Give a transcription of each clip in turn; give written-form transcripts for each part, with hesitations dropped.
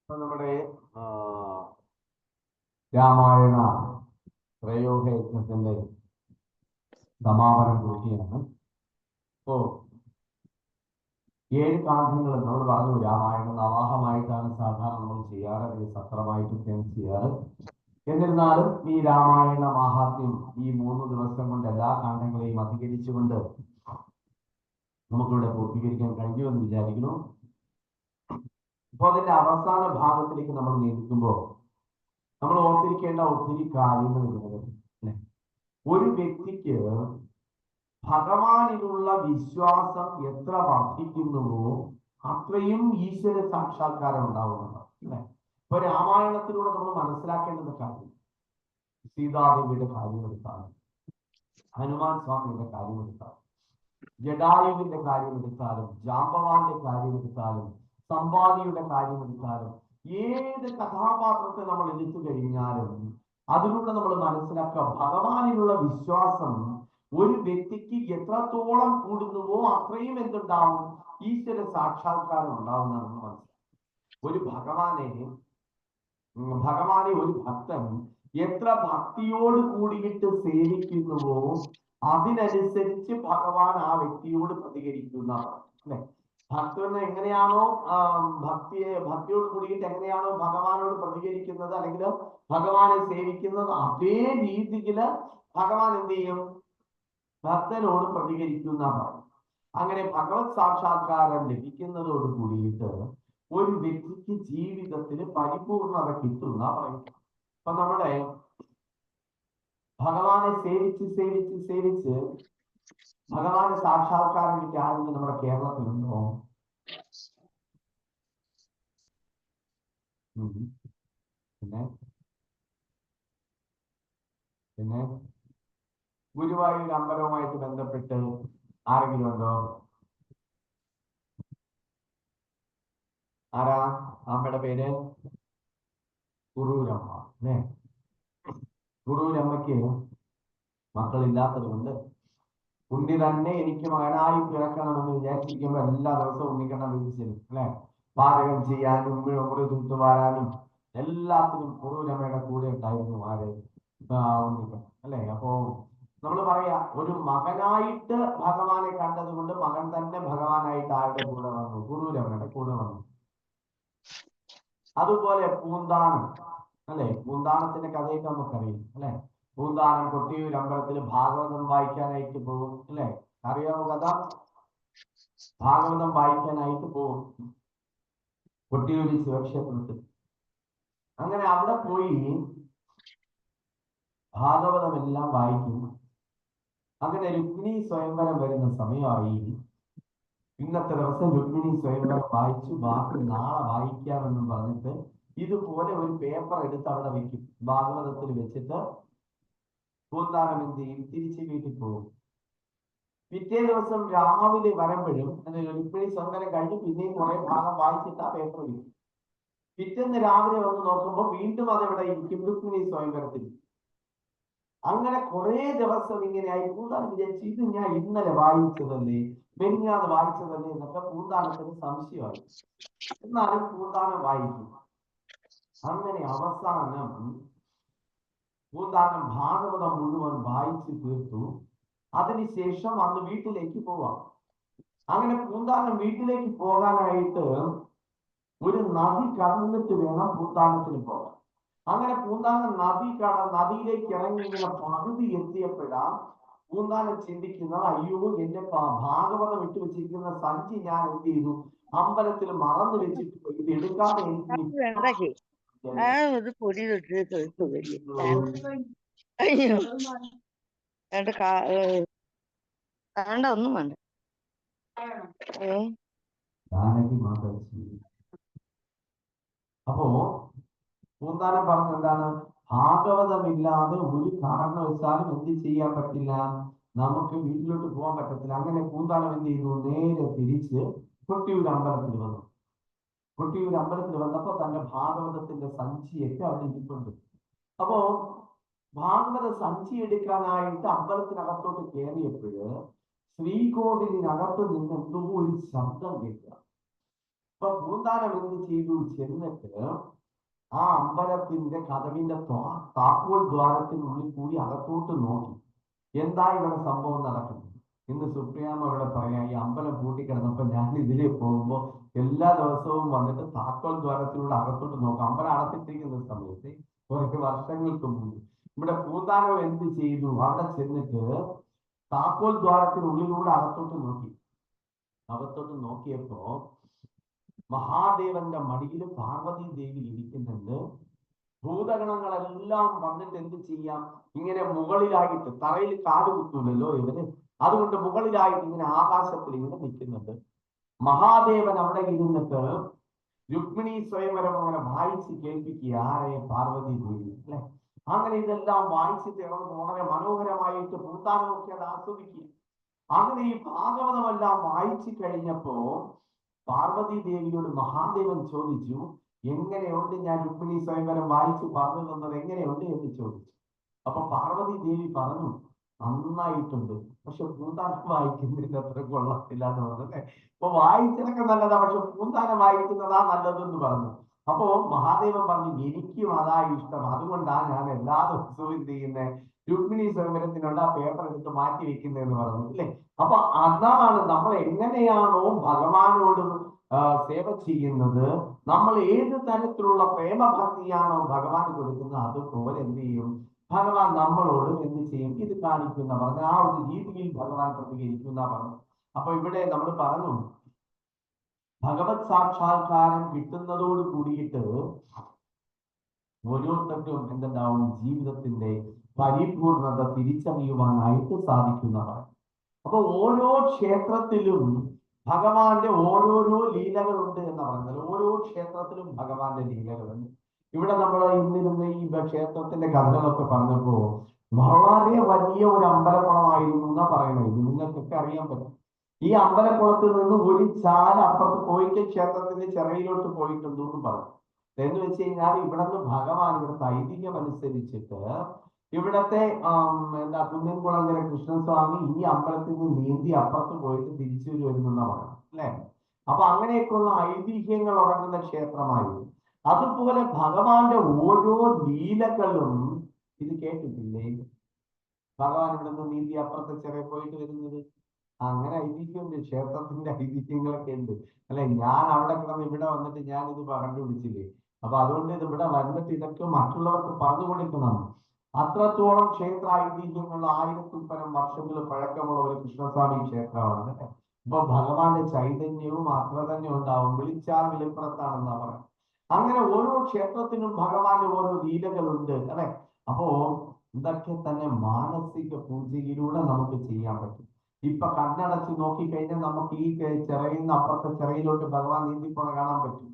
നമ്മുടെ രാമായണ ത്രയോദയജ്ഞത്തിന്റെ സമാപനം പൂർത്തിയാണ്. അപ്പോ 7 കാണ്ഡങ്ങൾ നമ്മൾ പറഞ്ഞു. രാമായണം നവാഹമായിട്ടാണ് സാധാരണ നമ്മൾ ചെയ്യാറ്, അല്ലെങ്കിൽ സത്രമായിട്ടൊക്കെയാണ് ചെയ്യാറ്. എന്നിരുന്നാലും ഈ രാമായണ മാഹാത്മ്യം ഈ 3 ദിവസം കൊണ്ട് എല്ലാ കാണ്ഡങ്ങളെയും അധികരിച്ചുകൊണ്ട് നമുക്കിവിടെ പൂർത്തീകരിക്കാൻ കഴിയുമെന്ന് വിചാരിക്കുന്നു. അപ്പൊ അതിന്റെ അവസാന ഭാഗത്തിലേക്ക് നമ്മൾ നീങ്ങുമ്പോൾ നമ്മൾ ഓർത്തിരിക്കേണ്ട ഒത്തിരി കാര്യങ്ങൾ അല്ലെ. ഒരു വ്യക്തിക്ക് ഭഗവാനിലുള്ള വിശ്വാസം എത്ര വർദ്ധിക്കുന്നുവോ അത്രയും ഈശ്വര സാക്ഷാത്കാരം ഉണ്ടാവുന്നുണ്ട് അല്ലെ. ഇപ്പൊ രാമായണത്തിലൂടെ നമ്മൾ മനസ്സിലാക്കേണ്ടുന്ന കാര്യം, സീതാദേവിയുടെ കാര്യമെടുത്താലും, ഹനുമാൻ സ്വാമിയുടെ കാര്യമെടുത്താലും, ജഡായുവിന്റെ കാര്യമെടുത്താലും, ജാമ്പവാന്റെ കാര്യമെടുത്താലും, സമ്പാദിയുടെ കാര്യമെടുത്താലും, ഏത് കഥാപാത്രത്തെ നമ്മൾ എടുത്തു കഴിഞ്ഞാലും അതിലൂടെ നമ്മൾ മനസ്സിലാക്കുക, ഭഗവാനിലുള്ള വിശ്വാസം ഒരു വ്യക്തിക്ക് എത്രത്തോളം കൂടുന്നുവോ അത്രയും എന്തുണ്ടാവും, ഈശ്വര സാക്ഷാത്കാരം ഉണ്ടാവുന്നതെന്ന് മനസ്സിലാക്കും. ഒരു ഭഗവാനെ ഒരു ഭക്തൻ എത്ര ഭക്തിയോട് കൂടിയിട്ട് സേവിക്കുന്നുവോ അതിനനുസരിച്ച് ഭഗവാൻ ആ വ്യക്തിയോട് പ്രതികരിക്കുന്ന അല്ലെ. ഭക്തന് എങ്ങനെയാണോ ഭക്തിയോട് കൂടിയിട്ട് എങ്ങനെയാണോ ഭഗവാനോട് പ്രതികരിക്കുന്നത് അല്ലെങ്കിൽ ഭഗവാനെ സേവിക്കുന്നത്, അതേ രീതിയിൽ ഭഗവാൻ എന്ത് ചെയ്യും, ഭക്തനോട് പ്രതികരിക്കുന്ന പറയും. അങ്ങനെ ഭഗവത് സാക്ഷാത്കാരം ലഭിക്കുന്നതോട് കൂടിയിട്ട് ഒരു വ്യക്തിക്ക് ജീവിതത്തിന് പരിപൂർണത കിട്ടുന്ന പറയും. അപ്പൊ നമ്മുടെ ഭഗവാനെ സേവിച്ച് സേവിച്ച് സേവിച്ച് ഭഗവാന് സാക്ഷാത്കാരം കിട്ടിയ ആരെങ്കിലും നമ്മുടെ കേരളത്തിലുണ്ടോ? പിന്നെ പിന്നെ ഗുരുവായൂർ അമ്പലവുമായിട്ട് ബന്ധപ്പെട്ട് ആരെങ്കിലും ഉണ്ടോ? ആരാ? അമ്മയുടെ പേര് കുറൂരമ്മ അല്ലേ. കുറൂരമ്മയ്ക്ക് മക്കളില്ലാത്തത് കൊണ്ട് ഉണ്ണി തന്നെ എനിക്ക് മകനായി പിറക്കണമെന്ന് വിചാരിച്ചിരിക്കുമ്പോ എല്ലാ ദിവസവും ഉണ്ണിക്കണ്ണം വിധിച്ചിരുന്നു അല്ലെ. പാചകം ചെയ്യാനും മുറി തൂത്തുവാരാനും എല്ലാത്തിനും കുറൂരമ്മയുടെ കൂടെ ഉണ്ടായിരുന്നു ആര്? ഉണ്ണിക്കണ്ണം അല്ലെ. അപ്പോ നമ്മൾ പറയാ, ഒരു മകനായിട്ട് ഭഗവാനെ കണ്ടത് കൊണ്ട് മകൻ തന്നെ ഭഗവാനായിട്ട് ആരുടെ കൂടെ വന്നു? കുറൂരമ്മയുടെ കൂടെ വന്നു. അതുപോലെ പൂന്താനം അല്ലെ, പൂന്താനത്തിന്റെ കഥയൊക്കെ നമുക്കറിയാം അല്ലെ. പൂന്താനം കൊട്ടിയൂർ അമ്പലത്തിൽ ഭാഗവതം വായിക്കാനായിട്ട് പോകും അല്ലെ. അറിയാമോ കഥ? ഭാഗവതം വായിക്കാനായിട്ട് പോകും കൊട്ടിയൂരി ശിവക്ഷേത്രത്തിൽ. അങ്ങനെ അവിടെ പോയി ഭാഗവതം എല്ലാം വായിക്കും. അങ്ങനെ രുക്മിണി സ്വയംവരം വരുന്ന സമയമായി. ഇന്നത്തെ ദിവസം രുക്മിണി സ്വയംവരം വായിച്ചു, ബാക്കി നാളെ വായിക്കാമെന്നും പറഞ്ഞിട്ട് ഇതുപോലെ ഒരു പേപ്പർ എടുത്ത് അവിടെ വെക്കും. ഭാഗവതത്തിൽ വെച്ചിട്ട് പൂന്താനം എന്ത് ചെയ്യും? തിരിച്ച് വീട്ടിൽ പോകും. പിറ്റേ ദിവസം രാവിലെ വരുമ്പോഴും രുക്മിണി സ്വയംവരം കഴിഞ്ഞ് പിന്നെയും കുറെ ഭാഗം വായിച്ചിട്ട് ആ പേപ്പർ വെക്കും. പിറ്റേന്ന് രാവിലെ വന്ന് നോക്കുമ്പോൾ വീണ്ടും അതെവിടെ ഇരിക്കും? രുക്മിണി സ്വയംവരത്തിൽ. അങ്ങനെ കുറെ ദിവസം ഇങ്ങനെയായി. പൂന്താനം വിചാരിച്ചു, ഇത് ഞാൻ ഇന്നലെ വായിച്ചതല്ലേ, മെനിഞ്ഞാന്ന് വായിച്ചതല്ലേ എന്നൊക്കെ പൂന്താനത്തിന് സംശയമായി. എന്നാലും പൂന്താനം വായിക്കും. അങ്ങനെ അവസാനം പൂന്താനം ഭാഗവതം മുഴുവൻ വായിച്ചു തീർത്തു. അതിനുശേഷം അന്ന് വീട്ടിലേക്ക് പോവാം. അങ്ങനെ പൂന്താനം വീട്ടിലേക്ക് പോകാനായിട്ട് ഒരു നദി കടന്നിട്ട് വേണം പൂന്താനത്തിന് പോകാൻ. അങ്ങനെ പൂന്താനം നദിയിലേക്ക് ഇറങ്ങി ഇങ്ങനെ പകുതി എത്തിയപ്പോഴാണ് പൂന്താനം ചിന്തിക്കുന്നത്, അയ്യോ എന്റെ ഭാഗവതം ഇട്ട് വെച്ചിരിക്കുന്ന സഞ്ചി ഞാൻ എന്ത് ചെയ്തു, അമ്പലത്തിൽ മറന്നു വെച്ചിട്ട് ഇത് എടുക്കാതെ എനിക്ക് ഒന്നും വേണ്ട. അപ്പോ പൂന്താനം പറഞ്ഞു, എന്താണ്, ഭാഗവതമില്ലാതെ ഒരു കാരണവശാലും എന്ത് ചെയ്യാൻ പറ്റില്ല, നമുക്ക് വീട്ടിലോട്ട് പോകാൻ പറ്റത്തില്ല. അങ്ങനെ പൂന്താനം എന്ത് ചെയ്തു, നേരെ തിരിച്ച് കൊട്ടിയൂർ അമ്പലത്തിൽ വന്നു. കൊട്ടിയൂർ അമ്പലത്തിൽ വന്നപ്പോ തന്റെ ഭാഗവതത്തിന്റെ സഞ്ചിയൊക്കെ അവിടെ ഇരിപ്പുണ്ട്. അപ്പോ ഭാഗവത സഞ്ചി എടുക്കാനായിട്ട് അമ്പലത്തിനകത്തോട്ട് കയറിയപ്പോഴ് ശ്രീകോവിലിനകത്ത് നിന്ന് എന്തോ ഒരു ശബ്ദം കേൾക്കുക. അപ്പൊ പൂന്താനം എന്ത് ചെയ്തു? ചെന്നിട്ട് ആ അമ്പലത്തിന്റെ കതവിന്റെ താക്കോൽ ദ്വാരത്തിനുള്ളിൽ കൂടി അകത്തോട്ട് നോക്കി. എന്താ ഇവിടെ സംഭവം നടക്കുന്നത്? ഇന്ന് സുപ്രിയാമ്മ ഇവിടെ പറയാം, ഈ അമ്പലം പൂട്ടിക്കിടന്നപ്പോ ഞാൻ ഇതിലേ പോകുമ്പോ എല്ലാ ദിവസവും വന്നിട്ട് താക്കോൽ ദ്വാരത്തിലൂടെ അകത്തോട്ട് നോക്കും. അമ്പലം അടച്ചിട്ടിരിക്കുന്ന സമയത്ത് കുറച്ച് വർഷങ്ങൾക്ക് മുമ്പ് ഇവിടെ പൂന്താനം എന്ത് ചെയ്തു? അവിടെ ചെന്നിട്ട് താക്കോൽ ദ്വാരത്തിനുള്ളിലൂടെ അകത്തോട്ട് നോക്കി. അകത്തോട്ട് നോക്കിയപ്പോ മഹാദേവന്റെ മടിയിൽ പാർവതി ദേവി ഇരിക്കുന്നുണ്ട്. ഭൂതഗണങ്ങളെല്ലാം വന്നിട്ട് എന്ത് ചെയ്യാം? ഇങ്ങനെ മുകളിലായിട്ട്, തറയിൽ കാട് കുത്തൂലല്ലോ ഇവര്, അതുകൊണ്ട് മുകളിലായിട്ട് ഇങ്ങനെ ആകാശത്തിൽ ഇങ്ങനെ നിൽക്കുന്നുണ്ട്. മഹാദേവൻ അവിടെ ഇരുന്നിട്ട് രുക്മിണി സ്വയംവരം അങ്ങനെ വായിച്ച് കേൾപ്പിക്കുക. ആരെ? പാർവതി ദേവി അല്ലെ. അങ്ങനെ ഇതെല്ലാം വായിച്ച് തീർന്ന് വളരെ മനോഹരമായിട്ട് പൂന്താനമൊക്കെ അത് ആസ്വദിക്കുക. അങ്ങനെ ഈ ഭാഗവതമെല്ലാം വായിച്ചു കഴിഞ്ഞപ്പോ പാർവതി ദേവിയോട് മഹാദേവൻ ചോദിച്ചു, എങ്ങനെയുണ്ട് ഞാൻ രുക്മിണി സ്വയംവരം വായിച്ചു പറഞ്ഞു തന്നത്, എങ്ങനെയുണ്ട് എന്ന് ചോദിച്ചു. അപ്പൊ പാർവതി ദേവി പറഞ്ഞു, നന്നായിട്ടുണ്ട്, പക്ഷെ പൂന്താനം വായിക്കുന്നതിന് അത്ര കൊള്ളത്തില്ല എന്ന് പറഞ്ഞല്ലേ. അപ്പൊ വായിച്ചതൊക്കെ നല്ലതാ, പക്ഷെ പൂന്താനം വായിക്കുന്നതാ നല്ലതെന്ന് പറഞ്ഞു. അപ്പോ മഹാദേവൻ പറഞ്ഞു, എനിക്കും അതാ ഇഷ്ടം, അതുകൊണ്ടാ ഞാൻ എല്ലാ ദിവസവും എന്ത് ചെയ്യുന്നത്, രുക്മിണി സ്വയംവരത്തിനുള്ള ആ പേപ്പർ എടുത്ത് മാറ്റി വെക്കുന്നതെന്ന് പറഞ്ഞു അല്ലേ. അപ്പൊ അതാണ് നമ്മൾ എങ്ങനെയാണോ ഭഗവാനോട് സേവ ചെയ്യുന്നത്, നമ്മൾ ഏത് തരത്തിലുള്ള പ്രേമഭക്തിയാണോ ഭഗവാൻ കൊടുക്കുന്നത്, അതുപോലെ എന്ത് ചെയ്യും ഭഗവാൻ നമ്മളോട് എന്ത് ചെയ്യും? ഇത് കാണിക്കുന്ന പറഞ്ഞ ആ ഒരു രീതിയിൽ ഭഗവാൻ പ്രതികരിക്കുന്ന പറഞ്ഞു. അപ്പൊ ഇവിടെ നമ്മൾ പറഞ്ഞു, ഭഗവത് സാക്ഷാത്കാരം കിട്ടുന്നതോട് കൂടിയിട്ട് ഓരോരുത്തർക്കും എന്തുണ്ടാവും? ജീവിതത്തിന്റെ പരിപൂർണത തിരിച്ചറിയുവാനായിട്ട് സാധിക്കുന്നതാണ്. അപ്പൊ ഓരോ ക്ഷേത്രത്തിലും ഭഗവാന്റെ ഓരോരോ ലീലകളുണ്ട് എന്ന് പറയുന്നത്. ഓരോ ക്ഷേത്രത്തിലും ഭഗവാന്റെ ലീലകളുണ്ട്. ഇവിടെ നമ്മൾ ഇന്നിരുന്ന് ഈ ക്ഷേത്രത്തിന്റെ കഥകളൊക്കെ പറഞ്ഞപ്പോ വളരെ വലിയ ഒരു അമ്പലക്കുളമായിരുന്നു എന്നാ പറയുന്നത്. ഇത് നിങ്ങൾക്കൊക്കെ അറിയാൻ പറ്റും. ഈ അമ്പലക്കുളത്തിൽ നിന്ന് ഒരു ചാല അപ്പുറത്ത് പോയിട്ട് ക്ഷേത്രത്തിന്റെ ചിറയിലോട്ട് പോയിട്ടുണ്ടോ എന്ന് പറഞ്ഞു. എന്ന് വെച്ച് കഴിഞ്ഞാൽ ഇവിടെ നിന്ന് ഭഗവാൻ ഇവിടുത്തെ ഐതിഹ്യം അനുസരിച്ചിട്ട് ഇവിടത്തെ എന്താ കുന്നംകുളങ്ങര കൃഷ്ണസ്വാമി ഈ അമ്പലത്തിൽ നിന്ന് നീന്തി അപ്പുറത്ത് പോയിട്ട് തിരിച്ചു വരുമെന്നാ പറയാം അല്ലെ. അപ്പൊ അങ്ങനെയൊക്കെയുള്ള ഐതിഹ്യങ്ങൾ ഉറങ്ങുന്ന ക്ഷേത്രമായിരുന്നു. അതുപോലെ ഭഗവാന്റെ ഓരോ ലീലകളും ഇത് കേട്ടിട്ടില്ലേ? ഭഗവാൻ ഇവിടെ നിന്ന് നീന്തി അപ്പുറത്തെ ചെറിയ പോയിട്ട് വരുന്നത് അങ്ങനെ ഐതിഹ്യമുണ്ട്. ക്ഷേത്രത്തിന്റെ ഐതിഹ്യങ്ങളൊക്കെ ഉണ്ട് അല്ലെ. ഞാൻ അവിടെ കിടന്ന് ഇവിടെ വന്നിട്ട് ഞാൻ ഇത് കണ്ടുപിടിച്ചില്ലേ. അപ്പൊ അതുകൊണ്ട് ഇത് ഇവിടെ വന്നിട്ട് ഇതൊക്കെ മറ്റുള്ളവർക്ക് പറഞ്ഞു കൊടുക്കണം. അത്രത്തോളം ക്ഷേത്ര ഐതിഹ്യങ്ങൾ 1000-ൽ പരം വർഷങ്ങൾ പഴക്കമുള്ള ഒരു കൃഷ്ണസ്വാമി ക്ഷേത്രമാണ്. അപ്പൊ ഭഗവാന്റെ ചൈതന്യവും അത്ര തന്നെ ഉണ്ടാവും. വിളിച്ചാൽ വിളിപ്പുറത്താണെന്നാ പറയാം. അങ്ങനെ ഓരോ ക്ഷേത്രത്തിനും ഭഗവാന്റെ ഓരോ ലീലകളുണ്ട് അല്ലെ. അപ്പോ ഇതൊക്കെ തന്നെ മാനസിക പൂജയിലൂടെ നമുക്ക് ചെയ്യാൻ പറ്റും. ഇപ്പൊ കണ്ണടച്ച് നോക്കിക്കഴിഞ്ഞാൽ നമുക്ക് ഈ ചിറയിൽ നിന്ന് അപ്പുറത്തെ ചിറയിലോട്ട് ഭഗവാൻ നീന്തിപ്പോണ കാണാൻ പറ്റും.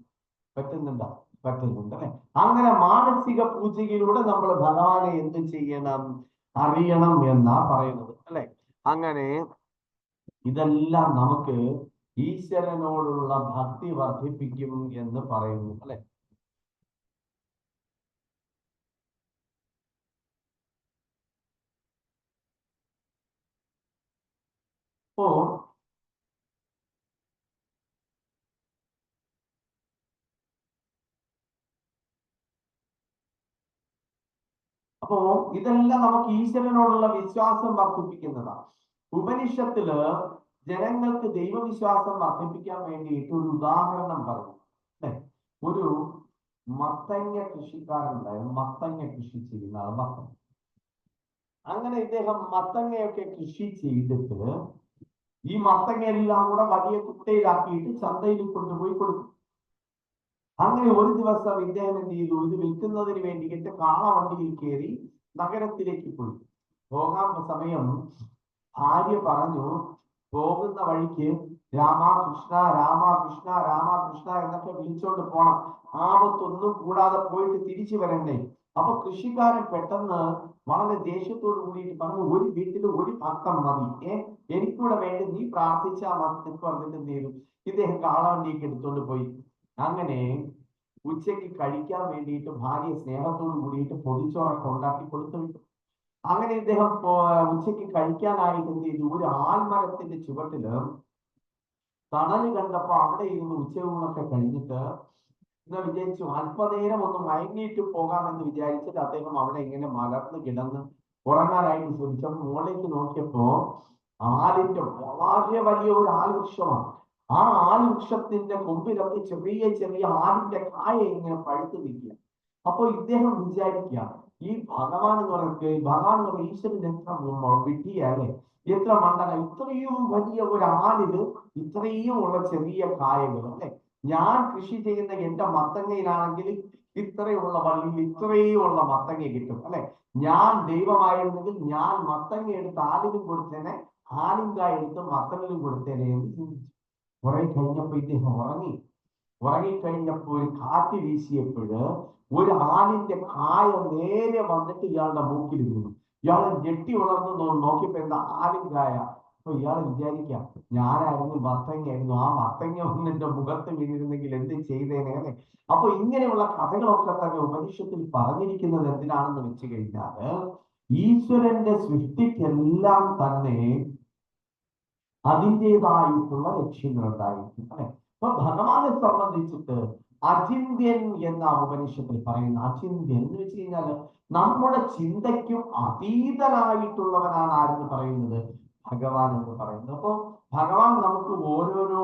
പറ്റുന്നുണ്ടോ? പറ്റുന്നുണ്ട് അല്ലെ. അങ്ങനെ മാനസിക പൂജയിലൂടെ നമ്മൾ ഭഗവാനെ എന്ത് ചെയ്യണം? അറിയണം എന്നാ പറയുന്നത് അല്ലെ. അങ്ങനെ ഇതെല്ലാം നമുക്ക് ഈശ്വരനോടുള്ള ഭക്തി വർദ്ധിപ്പിക്കും എന്ന് പറയുന്നു അല്ലെ. അപ്പോ അപ്പോ ഇതെല്ലാം നമുക്ക് ഈശ്വരനോടുള്ള വിശ്വാസം വർദ്ധിപ്പിക്കുന്നതാണ്. ഉപനിഷത്തില് ജനങ്ങൾക്ക് ദൈവവിശ്വാസം വർദ്ധിപ്പിക്കാൻ വേണ്ടിയിട്ട് ഒരു ഉദാഹരണം പറഞ്ഞു അല്ലെ. ഒരു മത്തങ്ങ കൃഷിക്കാരുണ്ടായിരുന്നു. മത്തങ്ങ കൃഷി ചെയ്യുന്ന ആൾ മത്തങ്ങ. അങ്ങനെ ഇദ്ദേഹം മത്തങ്ങയൊക്കെ കൃഷി ചെയ്തിട്ട് ഈ മത്തങ്ങ എല്ലാം കൂടെ വലിയ കുട്ടയിലാക്കിയിട്ട് ചന്തയിൽ കൊണ്ടുപോയി കൊടുക്കും. അങ്ങനെ ഒരു ദിവസം ഇദ്ദേഹം എന്ത് ചെയ്തു? ഇത് വിൽക്കുന്നതിന് വേണ്ടിയിട്ട് കാളവണ്ടിയിൽ കയറി നഗരത്തിലേക്ക് പോയി. പോകാൻ സമയം ഭാര്യ പറഞ്ഞു, പോകുന്ന വഴിക്ക് രാമകൃഷ്ണ രാമകൃഷ്ണ രാമകൃഷ്ണ എന്നൊക്കെ വിളിച്ചോണ്ട് പോണം, ആപത്തൊന്നും കൂടാതെ പോയിട്ട് തിരിച്ചു വരണ്ടേ. അപ്പൊ കൃഷിക്കാരൻ പെട്ടെന്ന് വളരെ ദേഷ്യത്തോട് കൂടിയിട്ട് പറഞ്ഞു, ഒരു വീട്ടിൽ ഒരു ഭക്തം മതി, എനിക്കൂടെ വേണ്ടി നീ പ്രാർത്ഥിച്ചാ മതി പറഞ്ഞിട്ട് എന്ത് ചെയ്തു? ഇദ്ദേഹം കാളവണ്ടിയൊക്കെ എടുത്തോണ്ട് പോയി. അങ്ങനെ ഉച്ചയ്ക്ക് കഴിക്കാൻ വേണ്ടിയിട്ട് ഭാര്യ സ്നേഹത്തോട് കൂടിയിട്ട് പൊതിച്ചോറൊക്കെ ഉണ്ടാക്കി കൊടുത്തു വിട്ടു. അങ്ങനെ ഇദ്ദേഹം ഉച്ചയ്ക്ക് കഴിക്കാനായിട്ട് എന്ത് ചെയ്തു? ഒരു ആൽമരത്തിന്റെ ചുവട്ടില് തണല് കണ്ടപ്പോ അവിടെ ഇരുന്ന് ഉച്ചയൂണൊക്കെ കഴിഞ്ഞിട്ട് എന്ന് വിചാരിച്ചു അല്പനേരം ഒന്ന് മയങ്ങിയിട്ട് പോകാമെന്ന് വിചാരിച്ചിട്ട് അദ്ദേഹം അവിടെ ഇങ്ങനെ മലർന്ന് കിടന്ന് ഉറങ്ങാനായിട്ട് ശ്രമിച്ചപ്പോൾ മുകളിലേക്ക് നോക്കിയപ്പോ ആലിന്റെ വളരെ വലിയ ഒരു ആൽവൃക്ഷമാണ്. ആ ആൽവൃക്ഷത്തിന്റെ കൊമ്പിലൊക്കെ ചെറിയ ചെറിയ ആലിന്റെ കായ ഇങ്ങനെ പഴുത്ത് നിൽക്കുക. അപ്പൊ ഇദ്ദേഹം വിചാരിക്കുക, ഈ ഭഗവാൻ എന്ന് പറയുന്നത് ഈശ്വരൻ എത്ര വിഡ്ഢിയല്ലേ, എത്ര മണ്ടന, ഇത്രയും വലിയ ഒരു ആലില് ഇത്രയും ഉള്ള ചെറിയ കായകൾ അല്ലെ. ഞാൻ കൃഷി ചെയ്യുന്ന എന്റെ മത്തങ്ങയിലാണെങ്കിൽ ഇത്രയുള്ള വള്ളിയിൽ ഇത്രയും ഉള്ള മത്തങ്ങ കിട്ടും അല്ലെ. ഞാൻ ദൈവമായിരുന്നെങ്കിൽ ഞാൻ മത്തങ്ങ എടുത്ത് ആലിനും കൊടുത്തേനെ, ആലിൻകായ എടുത്ത് മത്തങ്ങനും കൊടുത്തേനെ എന്ന് ചിന്തിച്ചു. കുറെ കഴിഞ്ഞപ്പോ ഇദ്ദേഹം ഉറങ്ങിക്കഴിഞ്ഞപ്പോ ഒരു കാറ്റ് വീശിയപ്പോഴ് ഒരു ആലിന്റെ കായ നേരെ വന്നിട്ട് ഇയാളുടെ മൂക്കിൽ വീണു. ഇയാള് ഞെട്ടി ഉണർന്ന് നോക്കിയപ്പോ എന്താ ആലിൻകായ. അപ്പൊ ഇയാള് വിചാരിക്കാം, ഞാനായിരുന്നു മത്തങ്ങയായിരുന്നു, ആ മത്തങ്ങ ഒന്ന് എന്റെ മുഖത്ത് വീണിരുന്നെങ്കിൽ എന്ത് ചെയ്തേനെ അല്ലെ. അപ്പൊ ഇങ്ങനെയുള്ള കഥകളൊക്കെ തന്നെ ഉപനിഷത്തിൽ പറഞ്ഞിരിക്കുന്നത് എന്തിനാണെന്ന് വെച്ച് കഴിഞ്ഞാല് ഈശ്വരന്റെ സൃഷ്ടിക്കെല്ലാം തന്നെ അതിൻ്റെതായിട്ടുള്ള ലക്ഷ്യങ്ങൾ ഉണ്ടായിരിക്കും അല്ലെ. അപ്പൊ ഭഗവാനെ സംബന്ധിച്ചിട്ട് അചിന്ത്യൻ എന്ന ഉപനിഷത്തിൽ പറയുന്ന അചിന്ത്യൻ എന്ന് വെച്ച് കഴിഞ്ഞാൽ നമ്മുടെ ചിന്തയ്ക്കും അതീതനായിട്ടുള്ളവനാണ് ആരെന്ന് പറയുന്നത്, ഭഗവാൻ എന്ന് പറയുന്നത്. അപ്പൊ ഭഗവാൻ നമുക്ക് ഓരോരോ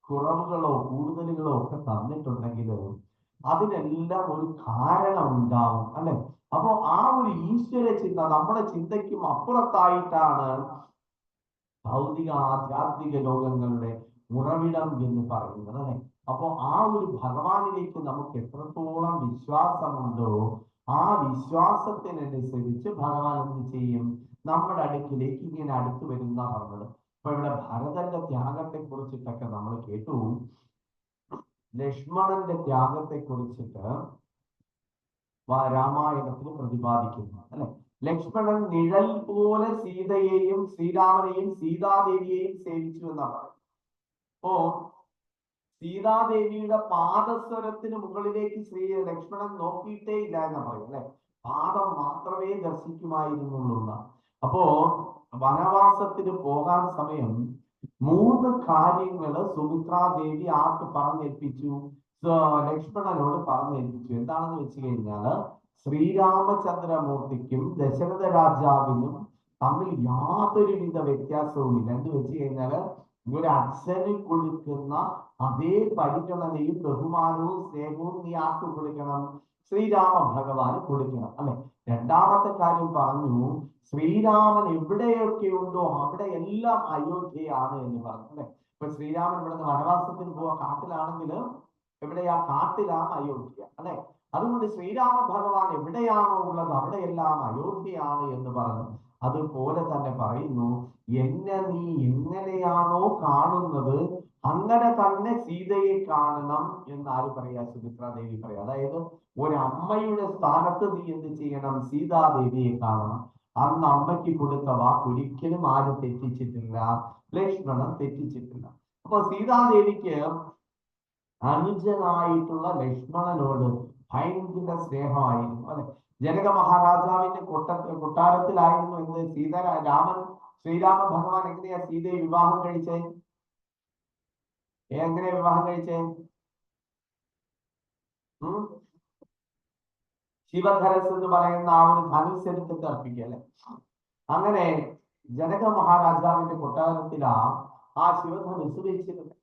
കുറവുകളോ കൂടുതലുകളോ ഒക്കെ തന്നിട്ടുണ്ടെങ്കിലും അതിനെല്ലാം ഒരു കാരണം ഉണ്ടാവും അല്ലെ. അപ്പൊ ആ ഒരു ഈശ്വര ചിന്ത നമ്മുടെ ചിന്തയ്ക്കും അപ്പുറത്തായിട്ടാണ് ഭൗതിക ആധ്യാത്മിക ലോകങ്ങളുടെ ഉറവിടം എന്ന് പറയുന്നത് അല്ലെ. അപ്പോ ആ ഒരു ഭഗവാനിലേക്ക് നമുക്ക് എത്രത്തോളം വിശ്വാസമുണ്ടോ ആ വിശ്വാസത്തിനനുസരിച്ച് ഭഗവാൻ എന്ത് ചെയ്യും, നമ്മുടെ അടുക്കിലേക്ക് ഇങ്ങനെ അടുത്ത് വരുന്ന പറഞ്ഞത്. അപ്പൊ ഇവിടെ ഭരതന്റെ ത്യാഗത്തെ കുറിച്ചിട്ടൊക്കെ നമ്മൾ കേട്ടു, ലക്ഷ്മണന്റെ ത്യാഗത്തെ കുറിച്ചിട്ട് രാമായണത്തിൽ പ്രതിപാദിക്കുന്നു അല്ലെ. ലക്ഷ്മണൻ നിഴൽ പോലെ സീതയെയും ശ്രീരാമനെയും സീതാദേവിയെയും സേവിച്ചു എന്നാ പറയുന്നത്. അപ്പോ സീതാദേവിയുടെ പാദസ്വരത്തിന് മുകളിലേക്ക് ലക്ഷ്മണൻ നോക്കിയിട്ടേ ഇല്ല എന്ന് പറയും അല്ലെ. പാദം മാത്രമേ ദർശിക്കുമായിരുന്നുള്ളൂ. അപ്പോ വനവാസത്തിന് പോകാൻ സമയം 3 കാര്യങ്ങള് സുമിത്രാദേവി ആർക്ക് പറഞ്ഞേൽപ്പിച്ചു, ലക്ഷ്മണനോട് പറഞ്ഞേൽപ്പിച്ചു. എന്താണെന്ന് വെച്ച് കഴിഞ്ഞാല് ശ്രീരാമചന്ദ്രമൂർത്തിക്കും ദശരഥ രാജാവിനും തമ്മിൽ യാതൊരുവിധ വ്യത്യാസവുമില്ല. എന്ന് വെച്ച് കഴിഞ്ഞാല് ഒരു അച്ഛന് കൊടുക്കുന്ന അതേ പരിഗണനയും ബഹുമാനവും സ്നേഹവും നീ ആർക്ക് കൊടുക്കണം, ശ്രീരാമ ഭഗവാന് കൊടുക്കണം അല്ലെ. രണ്ടാമത്തെ കാര്യം പറഞ്ഞു, ശ്രീരാമൻ എവിടെയൊക്കെ ഉണ്ടോ അവിടെ എല്ലാം അയോധ്യയാണ് എന്ന് പറഞ്ഞു അല്ലെ. ഇപ്പൊ ശ്രീരാമൻ ഇവിടുന്ന് വനവാസത്തിന് പോവാ കാട്ടിലാണെങ്കിൽ എവിടെയാ, കാട്ടിലാണ് അയോധ്യ അല്ലെ. അതുകൊണ്ട് ശ്രീരാമ ഭഗവാൻ എവിടെയാണോ ഉള്ളത് അവിടെയെല്ലാം അയോധ്യയാണ് എന്ന് പറഞ്ഞു. അതുപോലെ തന്നെ പറയുന്നു, എന്നെ നീ എങ്ങനെയാണോ കാണുന്നത് അങ്ങനെ തന്നെ സീതയെ കാണണം എന്ന് ആര് പറയാ, സുമിത്രാദേവി പറയാ. അതായത് ഒരമ്മയുടെ സ്ഥാനത്ത് നീ എന്ത് ചെയ്യണം, സീതാദേവിയെ കാണണം. അന്ന് അമ്മയ്ക്ക് കൊടുത്ത വാക്കൊരിക്കലും ആരും തെറ്റിച്ചിട്ടില്ല, ലക്ഷ്മണൻ തെറ്റിച്ചിട്ടില്ല. അപ്പൊ സീതാദേവിക്ക് അനുജനായിട്ടുള്ള ലക്ഷ്മണനോട് ഭയങ്കര സ്നേഹമായിരുന്നു അല്ലെ. ജനക മഹാരാജാവിന്റെ കൊട്ടാരത്തിലായിരുന്നു എന്ത് രാമൻ ശ്രീരാമ ഭഗവാൻ എങ്ങനെയാ സീതയെ വിവാഹം കഴിച്ചേ, എങ്ങനെയാ വിവാഹം കഴിച്ചേ, ശിവധരസ് എന്ന് പറയുന്ന ആ ഒരു ധനുസ് എടുത്തിട്ട് അർപ്പിക്കുക അല്ലെ. അങ്ങനെ ജനക മഹാരാജാവിന്റെ കൊട്ടാരത്തിലാ ആ ശിവധനുസ് വെച്ചിരുന്നത്.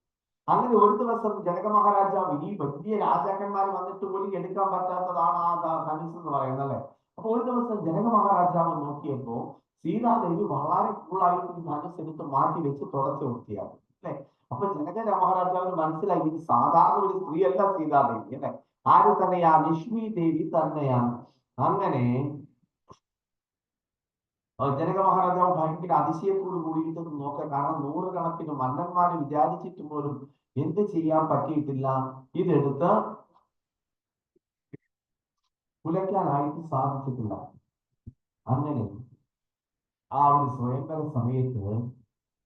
അങ്ങനെ ഒരു ദിവസം ജനക മഹാരാജാവ്, ഈ വലിയ രാജാക്കന്മാർ വന്നിട്ട് പോലും എടുക്കാൻ പറ്റാത്തതാണ് ആ ധനുസ് എന്ന് പറയുന്നത് അല്ലെ. അപ്പൊ ഒരു ദിവസം ജനക മഹാരാജാവ് നോക്കിയപ്പോ സീതാദേവി വളരെ കൂളായിട്ട് ഈ ധനുസ് എടുത്ത് മാറ്റി വെച്ച് തുടച്ചു വൃത്തിയാക്കി അല്ലെ. അപ്പൊ ജനക മഹാരാജാവിന് മനസ്സിലായി ഇത് സാധാരണ ഒരു സ്ത്രീയല്ല സീതാദേവി അല്ലെ, ആര് തന്നെയാ, ലക്ഷ്മി ദേവി തന്നെയാണ്. അങ്ങനെ ജനക മഹാരാജാവ് ഭയങ്കര അതിശയത്തോട് കൂടിയിട്ട് നോക്കുക. കാരണം 100 കണക്കിന് മന്നന്മാര് വിചാരിച്ചിട്ട് പോലും എന്ത് ചെയ്യാൻ പറ്റിയിട്ടില്ല, ഇതെടുത്ത് കുലയ്ക്കാനായിട്ട് സാധിച്ചിട്ടില്ല. അങ്ങനെ ആ ഒരു സ്വയംവര സമയത്ത്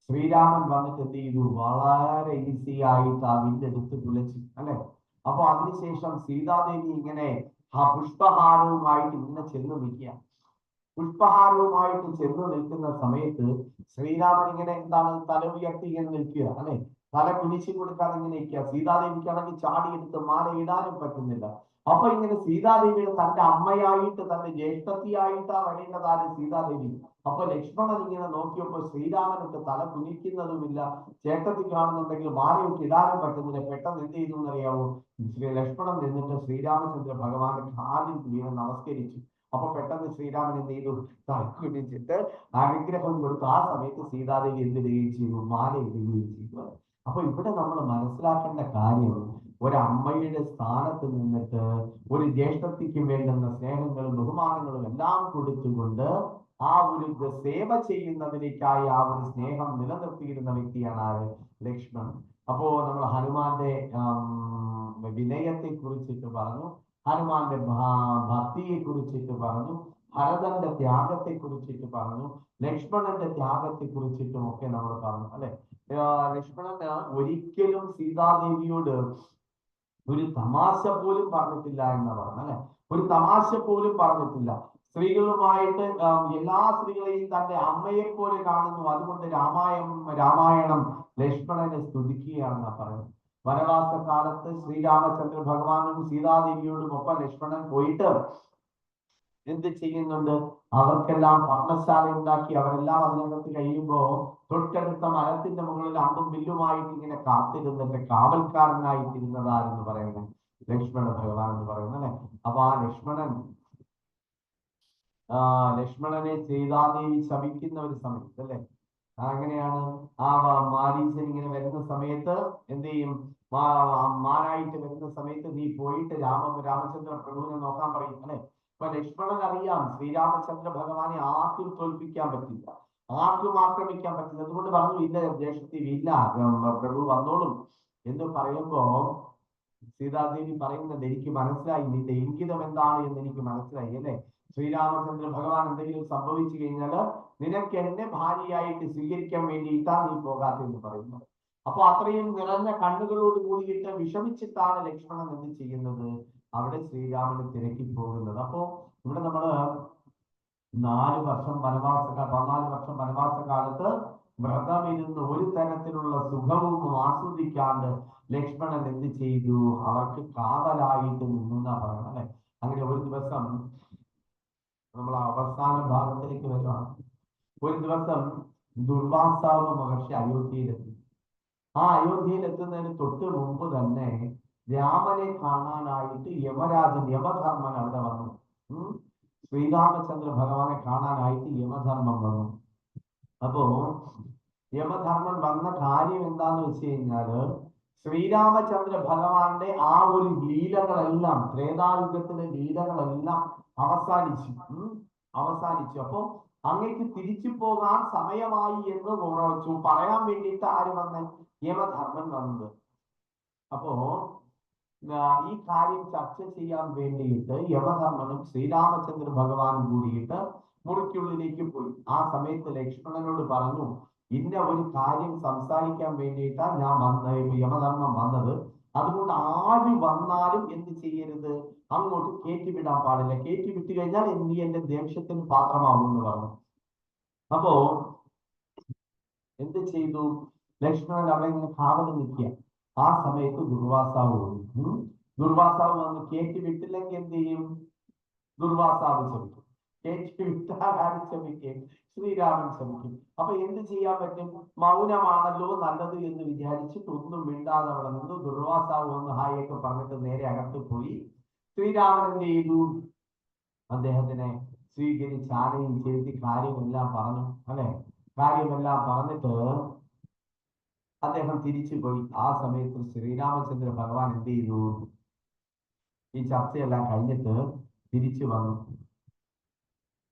ശ്രീരാമൻ വന്നിട്ട് എന്ത് ചെയ്തു, വളരെ ഈസി ആയിട്ട് ആ വില്ലെടുത്ത് കുലച്ചു അല്ലെ. അപ്പൊ അതിനുശേഷം സീതാദേവി ഇങ്ങനെ ആ പുഷ്പഹാരവുമായിട്ട് ഇങ്ങനെ ചെന്ന് നിൽക്കുക. പുഷ്പഹാരവുമായിട്ട് ചെന്ന് നിൽക്കുന്ന സമയത്ത് ശ്രീരാമൻ ഇങ്ങനെ എന്താണ് തല ഉയർത്തി ഇങ്ങനെ നിൽക്കുക അല്ലെ. തല കുനിച്ചു കൊടുക്കാതെ ഇങ്ങനെ ഇരിക്കുക. സീതാദേവിക്കാണെങ്കിൽ ചാടിയെടുത്ത് മാല ഇടാനും പറ്റുന്നില്ല. അപ്പൊ ഇങ്ങനെ സീതാദേവിയുടെ തന്റെ അമ്മയായിട്ട് തന്റെ ജ്യേഷ്ഠത്തിയായിട്ടാ വരേണ്ടതാണ് സീതാദേവി. അപ്പൊ ലക്ഷ്മണൻ ഇങ്ങനെ നോക്കിയപ്പോ ശ്രീരാമനൊക്കെ തല കുനിക്കുന്നതുമില്ല, ചേട്ടത്തി കാണുന്നുണ്ടെങ്കിൽ മാലയൊക്കെ ഇടാനും പറ്റുന്നില്ല. പെട്ടെന്ന് എന്ത് ചെയ്തു എന്നറിയാവോ? ലക്ഷ്മണൻ നിന്നിട്ട് ശ്രീരാമചന്ദ്ര ഭഗവാന്റെ കാലിൽ വീണ് നമസ്കരിച്ചു. അപ്പൊ പെട്ടെന്ന് ശ്രീരാമൻ എന്ത് ചെയ്തു? തല കുനിച്ചിട്ട് അനുഗ്രഹം കൊടുത്തു. ആ സമയത്ത് സീതാദേവി എന്തിടുകയും ചെയ്തു? മാല ഇടുകയും ചെയ്തു. അപ്പൊ ഇവിടെ നമ്മൾ മനസ്സിലാക്കേണ്ട കാര്യം, ഒരമ്മയുടെ സ്ഥാനത്ത് നിന്നിട്ട് ഒരു ജ്യേഷ്ഠത്തിക്ക് വേണ്ടുന്ന സ്നേഹങ്ങളും ബഹുമാനങ്ങളും എല്ലാം കൊടുത്തുകൊണ്ട് ആ ഒരു സേവ ചെയ്യുന്നതിലേക്കായി ആ ഒരു സ്നേഹം നിലനിർത്തിയിരുന്ന വ്യക്തിയാണ് ആര്? ലക്ഷ്മണൻ. അപ്പോ നമ്മൾ ഹനുമാന്റെ വിനയത്തെ കുറിച്ചിട്ട് പറഞ്ഞു, ഹനുമാന്റെ ഭക്തിയെ കുറിച്ചിട്ട് പറഞ്ഞു, ഭരതന്റെ ത്യാഗത്തെ കുറിച്ചിട്ട് പറഞ്ഞു, ലക്ഷ്മണന്റെ ത്യാഗത്തെ കുറിച്ചിട്ടും ഒക്കെ നമ്മൾ പറഞ്ഞു അല്ലെ. ലക്ഷ്മണന് ഒരിക്കലും സീതാദേവിയോട് ഒരു തമാശ പോലും പറഞ്ഞിട്ടില്ല എന്ന് പറഞ്ഞു അല്ലെ. ഒരു തമാശ പോലും പറഞ്ഞിട്ടില്ല. സ്ത്രീകളുമായിട്ട് എല്ലാ സ്ത്രീകളെയും തന്റെ അമ്മയെ പോലെ കാണുന്നു. അതുകൊണ്ട് രാമായണം ലക്ഷ്മണനെ സ്തുതിക്കുകയാണെന്നാ പറയുന്നത്. വനവാസ കാലത്ത് ശ്രീരാമചന്ദ്ര ഭഗവാനും സീതാദേവിയോടും ഒപ്പം ലക്ഷ്മണൻ പോയിട്ട് എന്ത് ചെയ്യുന്നുണ്ട്? അവർക്കെല്ലാം പർണശാല ഉണ്ടാക്കി അവരെല്ലാം അതിനകത്ത് കഴിയുമ്പോ തൊട്ടടുത്ത മരത്തിന്റെ മുകളിൽ അമ്പും വില്ലുമായിട്ട് ഇങ്ങനെ കാത്തിരുന്നിട്ട് കാവൽക്കാരനായിട്ടിരുന്നതാരെന്ന് പറയുന്നത് ലക്ഷ്മണ ഭഗവാൻ എന്ന് പറയുന്നത് അല്ലെ. അപ്പൊ ആ ലക്ഷ്മണനെ സീതാദേവി ശമിക്കുന്ന ഒരു സമയത്ത് അല്ലെ, അങ്ങനെയാണ് ആ മാരീചൻ ഇങ്ങനെ വരുന്ന സമയത്ത് എന്ത് ചെയ്യും? മാനായിട്ട് വരുന്ന സമയത്ത് നീ പോയിട്ട് രാമചന്ദ്ര പ്രഭുവിനെ നോക്കാൻ പറയും അല്ലെ. ഇപ്പൊ ലക്ഷ്മണൻ അറിയാം ശ്രീരാമചന്ദ്ര ഭഗവാനെ ആർക്കും തോൽപ്പിക്കാൻ പറ്റില്ല, ആർക്കും ആക്രമിക്കാൻ പറ്റില്ല. അതുകൊണ്ട് പറഞ്ഞു ഇല്ല ജ്യേഷ്ഠത്തി ഇല്ല, പ്രഭു വന്നോളും എന്ന് പറയുമ്പോ സീതാദേവി പറയുന്നത് എനിക്ക് മനസ്സിലായി, നിന്റെ ഇംഗിതം എന്താണ് എന്ന് എനിക്ക് മനസ്സിലായി അല്ലെ. ശ്രീരാമചന്ദ്ര ഭഗവാൻ എന്തെങ്കിലും സംഭവിച്ചു കഴിഞ്ഞാൽ നിനക്ക് എന്നെ ഭാര്യയായിട്ട് സ്വീകരിക്കാൻ വേണ്ടിയിട്ടാ നീ പോകാത്തെന്ന് പറയുന്നത്. അപ്പൊ അത്രയും നിറഞ്ഞ കണ്ണുകളോട് കൂടിയിട്ട് വിഷമിച്ചിട്ടാണ് ലക്ഷ്മണൻ എന്ത് ചെയ്യുന്നത്? അവിടെ ശ്രീരാമന് തിരക്കി പോകുന്നത്. അപ്പോ ഇവിടെ നമ്മള് 14 വർഷം വനവാസ കാലത്ത് വ്രതമിരുന്ന് ഒരു തരത്തിലുള്ള സുഖവും ആസ്വദിക്കാണ്ട് ലക്ഷ്മണൻ എന്ത് ചെയ്തു? അവർക്ക് കാവലായിട്ട് നിന്നാ പറയുന്നത് അല്ലെ. അങ്ങനെ ഒരു ദിവസം നമ്മൾ അവസാന ഭാഗത്തിലേക്ക് വരുവാണ്. ഒരു ദിവസം ദുർവാസാവ് മഹർഷി അയോധ്യയിലെത്തി. ആ അയോധ്യയിൽ എത്തുന്നതിന് തൊട്ട് മുമ്പ് തന്നെ രാമനെ കാണാനായിട്ട് യമധർമ്മൻ അവിടെ വന്നു. ശ്രീരാമചന്ദ്ര ഭഗവാനെ കാണാനായിട്ട് യമധർമ്മൻ വന്നു. അപ്പോ യമധർമ്മൻ വന്ന കാര്യം എന്താന്ന് വെച്ച് കഴിഞ്ഞാല് ശ്രീരാമചന്ദ്ര ഭഗവാന്റെ ആ ഒരു ലീലകളെല്ലാം, ത്രേതായുഗത്തിലെ ലീലകളെല്ലാം അവസാനിച്ചു. അപ്പൊ അങ്ങേക്ക് തിരിച്ചു പോകാൻ സമയമായി എന്ന് പറയാൻ വേണ്ടിയിട്ട് ആര് വന്ന്? യമധർമ്മൻ വന്നത്. അപ്പോ ഈ കാര്യം ചർച്ച ചെയ്യാൻ വേണ്ടിയിട്ട് യമധർമ്മനും ശ്രീരാമചന്ദ്ര ഭഗവാനും കൂടിയിട്ട് മുറിക്കുള്ളിലേക്ക് പോയി. ആ സമയത്ത് ലക്ഷ്മണനോട് പറഞ്ഞു, ഇന്ന ഒരു കാര്യം സംസാരിക്കാൻ വേണ്ടിയിട്ടാണ് യമധർമ്മം വന്നത്. അതുകൊണ്ട് ആര് വന്നാലും എന്ത് ചെയ്യരുത്? അങ്ങോട്ട് കയറ്റിവിടാൻ പാടില്ല. കയറ്റി വിട്ടു കഴിഞ്ഞാൽ നീ എന്റെ ദേഷ്യത്തിന് പാത്രമാവും എന്ന് പറഞ്ഞു. അപ്പോ എന്ത് ചെയ്തു? ലക്ഷ്മണൻ അവിടെ ഇങ്ങനെ കാവൽ നിൽക്കുക. ആ സമയത്ത് ദുർവാസാവ് വന്നു. ദുർവാസാവ് വന്ന് കയറ്റി വിട്ടില്ലെങ്കിൽ എന്ത് ചെയ്യും? ദുർവാസാവ് ശ്രമിക്കും. കയറ്റി വിട്ടാൽ ആര് ശ്രമിക്കും? ശ്രീരാമൻ ശ്രമിക്കും. അപ്പൊ എന്ത് ചെയ്യാൻ പറ്റും? മൗനമാണല്ലോ നല്ലത് എന്ന് വിചാരിച്ചിട്ട് ഒന്നും മിണ്ടാതെ അവിടെ നിന്ന് ദുർവാസാവ് വന്ന് ഹായൊക്കെ പറഞ്ഞിട്ട് നേരെ അകത്ത് പോയി. ശ്രീരാമൻ എന്ത് ചെയ്തു? അദ്ദേഹത്തിനെ സ്വീകരിച്ച് ആനയും ചെയ്തി കാര്യമെല്ലാം പറഞ്ഞു അല്ലെ. കാര്യമെല്ലാം പറഞ്ഞിട്ട് അദ്ദേഹം തിരിച്ചു പോയി. ആ സമയത്ത് ശ്രീരാമചന്ദ്ര ഭഗവാൻ എന്ത് ചെയ്തു? ഈ ചർച്ചയെല്ലാം കഴിഞ്ഞിട്ട് തിരിച്ചു വന്നു.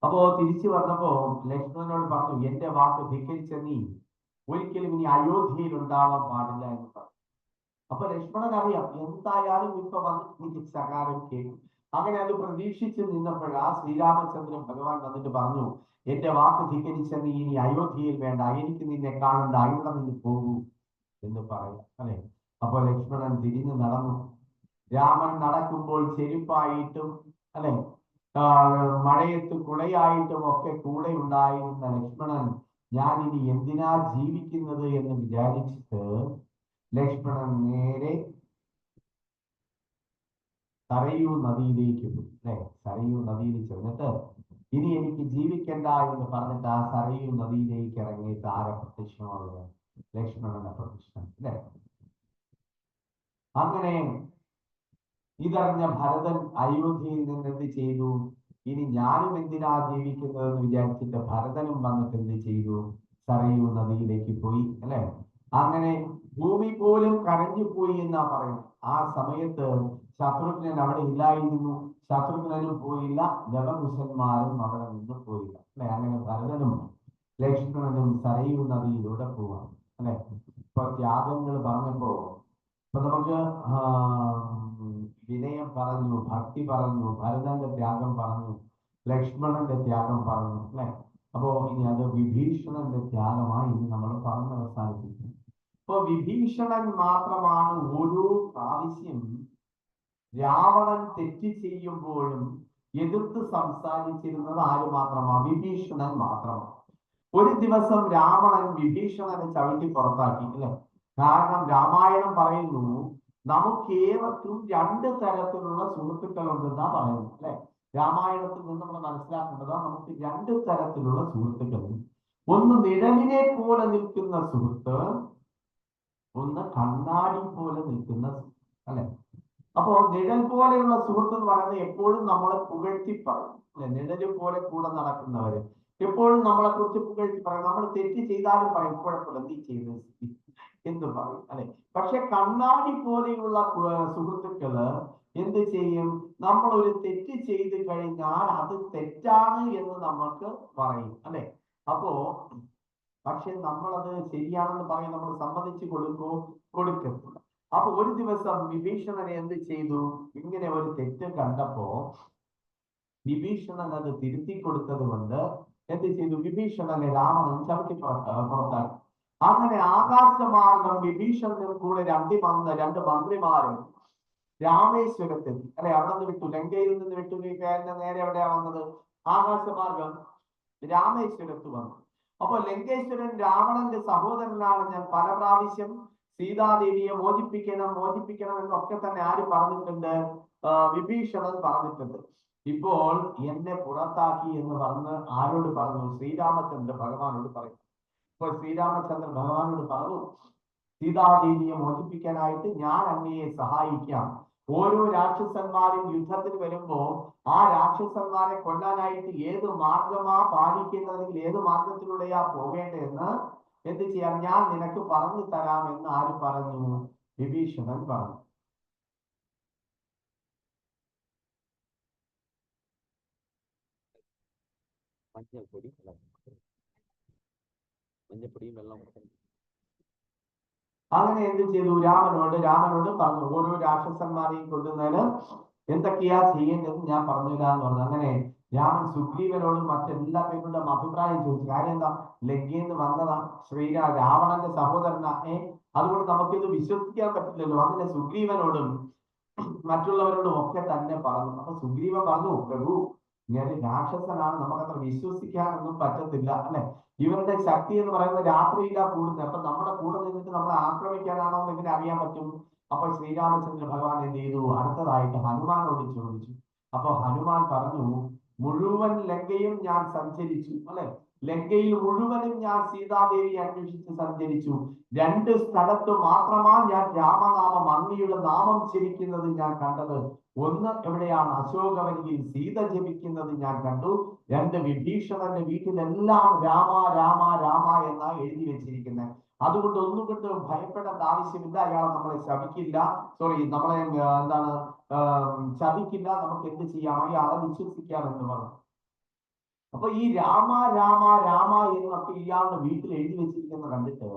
അപ്പോ തിരിച്ചു വന്നപ്പോ ലക്ഷ്മണനോട് പറഞ്ഞു, എന്റെ വാക്ക് ധിക്കരിച്ച നീ ഒരിക്കലും ഇനി അയോധ്യയിൽ ഉണ്ടാവാൻ പാടില്ല എന്ന് പറഞ്ഞു. അപ്പൊ ലക്ഷ്മണൻ അറിയാം എന്തായാലും ഇപ്പൊ വന്ന് എനിക്ക് സകാരം കേൾക്കും. അങ്ങനെ അത് പ്രതീക്ഷിച്ച് നിന്നപ്പോഴാ ശ്രീരാമചന്ദ്രൻ ഭഗവാൻ വന്നിട്ട് പറഞ്ഞു, എന്റെ വാക്ക് ധിക്കരിച്ച നീ ഇനി അയോധ്യയിൽ വേണ്ട, എനിക്ക് നിന്നെ കാണണ്ട, ഇവിടെ നിന്ന് പോകൂ എന്ന് പറയാം അല്ലെ. അപ്പൊ ലക്ഷ്മണൻ തിരിഞ്ഞു നടന്നു. രാമൻ നടക്കുമ്പോൾ ചെരുപ്പായിട്ടും അല്ലെ മഴയത്ത് കുടയായിട്ടും ഒക്കെ കൂടെ ഉണ്ടായിരുന്ന ലക്ഷ്മണൻ ഞാൻ ഇനി എന്തിനാ ജീവിക്കുന്നത് എന്ന് വിചാരിച്ചിട്ട് ലക്ഷ്മണൻ നേരെ സരയൂ നദിയിലേക്ക് പോയി അല്ലെ. സരയൂ നദിയിൽ ചെന്നിട്ട് ഇനി എനിക്ക് ജീവിക്കണ്ട എന്ന് പറഞ്ഞിട്ട് ആ സരയൂ നദിയിലേക്ക് ഇറങ്ങിയിട്ട് ആരെ പ്രത്യക്ഷമാവുക? ലക്ഷ്മണന്റെ പ്രത്യക്ഷം അല്ലെ. അങ്ങനെ ഇതറിഞ്ഞ ഭരതൻ അയോധ്യയിൽ നിന്ന് എന്ത് ചെയ്തു? ഇനി ഞാനും എന്തിനാ ജീവിക്കുന്നതെന്ന് വിചാരിച്ചിട്ട് ഭരതനും വന്നിട്ട് എന്ത് ചെയ്തു? സരയൂ നദിയിലേക്ക് പോയി അല്ലെ. അങ്ങനെ ഭൂമി പോലും കരഞ്ഞു പോയി എന്നാ പറയുന്നത്. ആ സമയത്ത് ശത്രുഘ്നൻ അവിടെ ഇല്ലായിരുന്നു. ശത്രുഘ്നനും പോയില്ല, ലവകുശന്മാരും അവിടെ നിന്ന് പോയില്ല അല്ലെ. അങ്ങനെ ഭരതനും ലക്ഷ്മണനും സരയൂ നദിയിലൂടെ പോവാണ് അല്ലെ. ഇപ്പൊ ത്യാഗങ്ങൾ പറഞ്ഞപ്പോ ഇപ്പൊ നമുക്ക് വിനയം പറഞ്ഞു, ഭക്തി പറഞ്ഞു, ഭരതന്റെ ത്യാഗം പറഞ്ഞു, ലക്ഷ്മണന്റെ ത്യാഗം പറഞ്ഞു അല്ലെ. അപ്പോ ഇനി അത് വിഭീഷണന്റെ ത്യാഗമായി ഇനി നമ്മൾ പറഞ്ഞ് അവസാനിപ്പിക്കും. ഇപ്പൊ വിഭീഷണൻ മാത്രമാണ് ഓരോ പ്രാവശ്യം രാവണൻ തെറ്റ് ചെയ്യുമ്പോഴും എതിർത്ത് സംസാരിച്ചിരുന്നത്. ആര് മാത്രമാണ്? വിഭീഷണൻ മാത്രമാണ്. ഒരു ദിവസം രാവണൻ വിഭീഷണനെ ചവിട്ടി പുറത്താക്കി അല്ലെ. കാരണം രാമായണം പറയുന്നു നമുക്ക് ഏവർക്കും രണ്ട് തരത്തിലുള്ള സുഹൃത്തുക്കളുണ്ടെന്നാ പറയുന്നത് അല്ലെ. രാമായണത്തിൽ നിന്ന് നമ്മൾ മനസ്സിലാക്കേണ്ടത് നമുക്ക് രണ്ട് തരത്തിലുള്ള സുഹൃത്തുക്കളുണ്ട്. ഒന്ന് നിഴലിനെ പോലെ നിൽക്കുന്ന സുഹൃത്ത്, ഒന്ന് കണ്ണാടി പോലെ നിൽക്കുന്ന അല്ലെ. അപ്പോ നിഴൽ പോലെയുള്ള സുഹൃത്ത് എന്ന് പറയുന്നത് എപ്പോഴും നമ്മളെ പുകഴ്ത്തി പറയും അല്ലെ. നിഴല് പോലെ കൂടെ നടക്കുന്നവര് എപ്പോഴും നമ്മളെ കുറിച്ച് പുകഴ്ത്തി പറയും. നമ്മൾ തെറ്റ് ചെയ്താലും പറയും കുഴപ്പമില്ല, നീ ചെയ്ത് എന്ന് പറയും അല്ലെ. പക്ഷെ കണ്ണാടി പോലെയുള്ള സുഹൃത്തുക്കള് എന്ത് ചെയ്യും? നമ്മൾ ഒരു തെറ്റ് ചെയ്ത് കഴിഞ്ഞാൽ അത് തെറ്റാണ് എന്ന് നമുക്ക് പറയും അല്ലെ. അപ്പോ പക്ഷെ നമ്മളത് ശരിയാണെന്ന് പറയും, നമ്മൾ സമ്മതിച്ചു കൊടുക്കത്തില്ല. അപ്പൊ ഒരു ദിവസം വിഭീഷണനെ എന്ത് ചെയ്തു? ഇങ്ങനെ ഒരു തെറ്റ് കണ്ടപ്പോ വിഭീഷണൻ അത് തിരുത്തി കൊടുത്തത് കൊണ്ട് എന്ത് ചെയ്തു? വിഭീഷണനെ രാവണൻ ചവിട്ടി പുറത്താക്കി. അങ്ങനെ ആകാശമാർഗം വിഭീഷണനും കൂടെ രണ്ട് മന്ത്രിമാരും രാമേശ്വരത്തെത്തി അല്ലെ. അവിടെ നിന്ന് വിട്ടു, ലങ്കയിൽ നിന്ന് വിട്ടു നേരെ എവിടെയാ വന്നത്? ആകാശമാർഗം രാമേശ്വരത്ത് വന്നു. അപ്പൊ ലങ്കേശ്വരൻ രാവണന്റെ സഹോദരനാണ്. ഞാൻ പല പ്രാവശ്യം സീതാദേവിയെ മോചിപ്പിക്കണം എന്നൊക്കെ തന്നെ ആര് പറഞ്ഞിട്ടുണ്ട്? വിഭീഷണൻ പറഞ്ഞിട്ടുണ്ട്. ഇപ്പോൾ എന്നെ പുറത്താക്കി എന്ന് പറഞ്ഞ് ആരോട് പറഞ്ഞു? ശ്രീരാമചന്ദ്ര ഭഗവാനോട് പറയും. ഇപ്പോൾ ശ്രീരാമചന്ദ്ര ഭഗവാനോട് പറഞ്ഞു, സീതാദേവിയെ മോചിപ്പിക്കാനായിട്ട് ഞാൻ അങ്ങയെ സഹായിക്കാം. ഓരോ രാക്ഷസന്മാരും യുദ്ധത്തിന് വരുമ്പോ ആ രാക്ഷസന്മാരെ കൊല്ലാനായിട്ട് ഏത് മാർഗമാ പാലിക്കേണ്ടതെങ്കിൽ ഏത് മാർഗത്തിലൂടെയാ പോകേണ്ടതെന്ന് എന്ത് ചെയ്യാം, ഞാൻ നിനക്ക് പറഞ്ഞു തരാം എന്ന് ആര് പറഞ്ഞു? വിഭീഷണൻ പറഞ്ഞു. മഞ്ഞപ്പൊടിയും വെള്ളം. അങ്ങനെ എന്ത് ചെയ്തു? രാമനോട് പറഞ്ഞു, ഓരോ രാക്ഷസന്മാരെയും കൊല്ലുന്നതിന് എന്തൊക്കെയാ ചെയ്യേണ്ടതെന്ന് ഞാൻ പറഞ്ഞുതരാന്ന് പറഞ്ഞു. അങ്ങനെ രാമൻ സുഗ്രീവനോടും മറ്റെല്ലാ പേരോടും അഭിപ്രായം ചോദിച്ചു. കാര്യം എന്താ? ലങ്കയിൽ നിന്ന് വന്നതാ, രാവണന്റെ സഹോദരനാ. അതുകൊണ്ട് നമുക്കിത് വിശ്വസിക്കാൻ പറ്റില്ലല്ലോ. അങ്ങനെ സുഗ്രീവനോടും മറ്റുള്ളവരോടും ഒക്കെ തന്നെ പറഞ്ഞു. അപ്പൊ സുഗ്രീവൻ പറഞ്ഞു, പ്രഭു ഇങ്ങനെ രാക്ഷസനാണ്, നമുക്കത്ര വിശ്വസിക്കാനൊന്നും പറ്റത്തില്ല അല്ലെ. ഇവരുടെ ശക്തി എന്ന് പറയുന്നത് രാത്രിയിലാ കൂടുന്നത്. അപ്പൊ നമ്മുടെ കൂടെ നിന്നിട്ട് നമ്മളെ ആക്രമിക്കാനാണോ എന്ന് എങ്ങനെ അറിയാൻ പറ്റും? അപ്പൊ ശ്രീരാമചന്ദ്ര ഭഗവാൻ എന്ത് ചെയ്തു? അടുത്തതായിട്ട് ഹനുമാനോട് ചോദിച്ചു. അപ്പൊ ഹനുമാൻ പറഞ്ഞു, മുഴുവൻ ലങ്കയും ഞാൻ സഞ്ചരിച്ചു അല്ലെ. ലങ്കയിൽ മുഴുവനും ഞാൻ സീതാദേവിയെ അന്വേഷിച്ച് സഞ്ചരിച്ചു. രണ്ട് സ്ഥലത്ത് മാത്രമാണ് ഞാൻ രാമനാമം, അങ്ങയുടെ നാമം ജപിക്കുന്നത് ഞാൻ കണ്ടത്. ഒന്ന് എവിടെയാണ്? അശോകവനിയിൽ സീത ജപിക്കുന്നത് ഞാൻ കണ്ടു. രണ്ട്, വിഭീഷണന്റെ വീട്ടിലെല്ലാം രാമ രാമ രാമ എന്നാ എഴുതി വെച്ചിരിക്കുന്നത്. അതുകൊണ്ട് ഒന്നുകൊണ്ടും ഭയപ്പെടേണ്ട ആവശ്യമില്ല. അയാൾ നമ്മളെ ശപിക്കില്ല, നമ്മളെ എന്താണ് ചതിക്കില്ല. നമുക്ക് എന്ത് ചെയ്യാം? അയാളെ വിശ്വസിക്കാം എന്ന് പറഞ്ഞു. അപ്പൊ ഈ രാമ രാമ രാമ എന്നൊക്കെ ഇയാളുടെ വീട്ടിൽ എഴുതി വെച്ചിരിക്കുന്നത് കണ്ടിട്ട്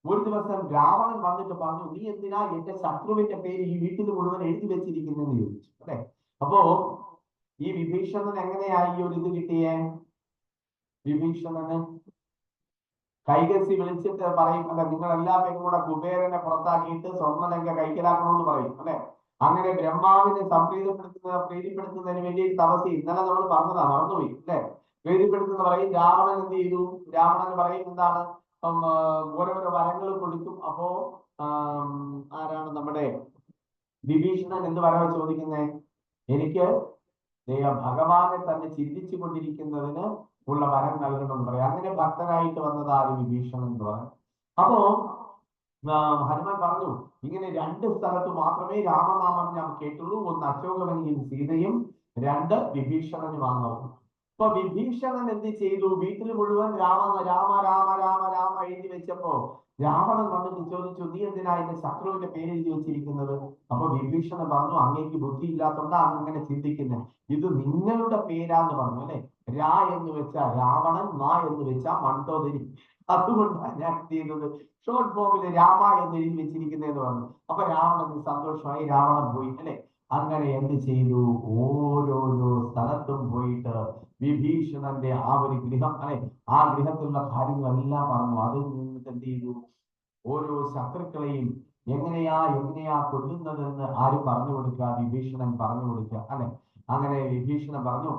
ഒരു ദിവസം രാവണൻ വന്നിട്ട് പറഞ്ഞു, നീ എന്തിനാ എന്റെ ശത്രുവിന്റെ പേര് ഈ വീട്ടിൽ മുഴുവൻ എഴുതി വെച്ചിരിക്കുന്നെന്ന് ചോദിച്ചു അല്ലെ. അപ്പോ ഈ വിഭീഷണൻ എങ്ങനെയായി ഒരു ഇത് കിട്ടിയേ? വിഭീഷണന് കൈകസി വിളിച്ചിട്ട് പറയും അല്ലെ, നിങ്ങൾ എല്ലാ പേരും കൂടെ കുബേരനെ പുറത്താക്കിയിട്ട് സ്വർണ്ണലങ്ക കൈക്കലാക്കണമെന്ന് പറയും അല്ലെ. അങ്ങനെ ബ്രഹ്മാവിനെ പ്രീതിപ്പെടുത്തുന്നതിന് വേണ്ടി തപസ് ഇന്നലെ നമ്മൾ പറഞ്ഞതാ, മറന്നുപോയി അല്ലെ. പ്രീതിപ്പെടുത്തുന്ന പറയും. രാവണൻ എന്ത് ചെയ്തു? രാവണൻ പറയും എന്താണ്? ഓരോരോ വരങ്ങൾ കൊടുക്കും. അപ്പോ ആരാണ് നമ്മുടെ വിഭീഷണൻ എന്ത് വരവ് ചോദിക്കുന്നേ? എനിക്ക് ഭഗവാനെ തന്നെ ചിന്തിച്ചു കൊണ്ടിരിക്കുന്നതിന് ഉള്ള വരം നൽകണമെന്ന് പറയാം. അങ്ങനെ ഭക്തനായിട്ട് വന്നത് ആര്? വിഭീഷണൻ എന്ന് പറയാം. അപ്പോ ഹനുമാൻ പറഞ്ഞു, ഇങ്ങനെ രണ്ട് സ്ഥലത്ത് മാത്രമേ രാമനാമം ഞാൻ കേട്ടുള്ളൂ. ഒന്ന് അശോകവനിയിൽ സീതയും, രണ്ട് വിഭീഷണനുമാകുന്നു. ഇപ്പൊ വിഭീഷണൻ എന്ത് ചെയ്തു? വീട്ടിൽ മുഴുവൻ രാമ രാമ രാമ രാമ രാമ എഴുതി വെച്ചപ്പോ രാവണൻ വന്നിട്ട് ചോദിച്ചു, നീ എന്തിനാ എന്റെ ശത്രുവിന്റെ പേര് എഴുതി വെച്ചിരിക്കുന്നത്? അപ്പൊ വിഭീഷണൻ പറഞ്ഞു, അങ്ങേക്ക് ബുദ്ധി ഇല്ലാത്തോണ്ടാ അങ്ങനെ ചിന്തിക്കുന്നത്. ഇത് നിങ്ങളുടെ പേരാന്ന് പറഞ്ഞു അല്ലെ. രാ എന്ന് വെച്ചാ രാവണൻ, മാ എന്ന് വെച്ചാ മണ്ടോദരി. അതുകൊണ്ടാണ് ഞാൻ എന്ത് ചെയ്യുന്നത്, ഷോർട്ട് ഫോമില് രാമ എന്ന് എഴുതി വെച്ചിരിക്കുന്നതെന്ന് പറഞ്ഞു. അപ്പൊ രാവണന് സന്തോഷമായി, രാവണൻ പോയി അല്ലെ. അങ്ങനെ എന്ത് ചെയ്തു? ഓരോരോ സ്ഥലത്തും പോയിട്ട് വിഭീഷണന്റെ ആ ഒരു ഗൃഹം അല്ലെ, ആ ഗൃഹത്തിലുള്ള കാര്യങ്ങളെല്ലാം പറഞ്ഞു. അതിൽ നിന്നിട്ട് എന്ത് ചെയ്തു? ഓരോ ശത്രുക്കളെയും എങ്ങനെയാ കൊല്ലുന്നതെന്ന് ആരും പറഞ്ഞു കൊടുക്കുക? വിഭീഷണൻ പറഞ്ഞു കൊടുക്കുക അല്ലെ. അങ്ങനെ വിഭീഷണൻ പറഞ്ഞു.